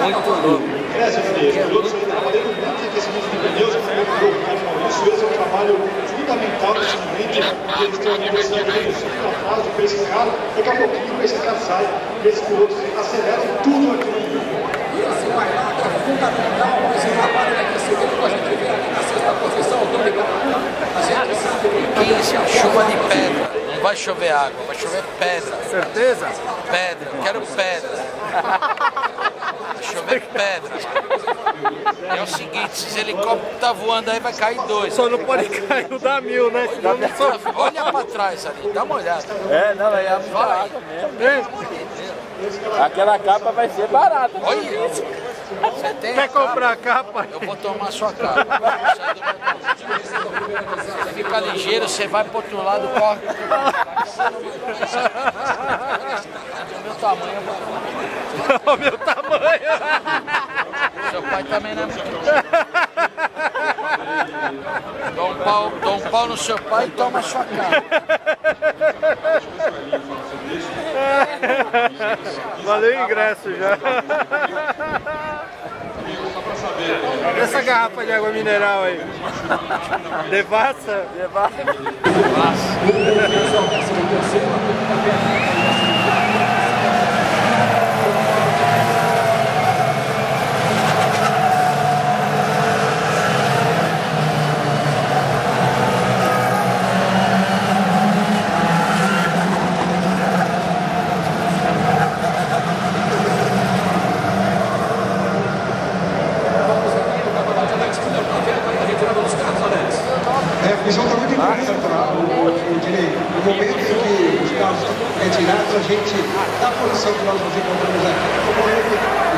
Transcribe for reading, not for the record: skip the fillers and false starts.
muito louco. Trabalhando muito em aquecimento de pneus, Maurício, esse é um trabalho fundamental nesse momento, porque eles têm uma velocidade super atrás de pace car, daqui a pouquinho o pace car sai, e esses pilotos aceleram tudo aqui no mundo. E esse vai-lá é fundamental, esse trabalho de aquecimento que a gente vê aqui na sexta posição, a gente sabe que chuva de pedra, não vai chover água, vai chover pedra. Certeza? Pedra, eu quero pedra. Vai chover pedra. É o seguinte, se esse helicóptero tá voando aí, vai cair dois. Só não pode cair o da 1000, né? Senão não só... Olha pra trás ali, dá uma olhada. É, não, é muita água mesmo. Aquela capa vai ser barata. Olha isso. Você tem Quer a capa? comprar a capa? Eu vou tomar a sua capa. Você fica ligeiro, você vai pro outro lado, corre. O meu tamanho é O meu tamanho. seu pai também não é muito. Dou um pau no seu pai e toma a sua cara. Valeu o ingresso já. Essa garrafa de água mineral aí. Devassa? Devassa. A visão está muito importante, no momento em que os carros estão retirados, a gente, da posição que nós nos encontramos aqui,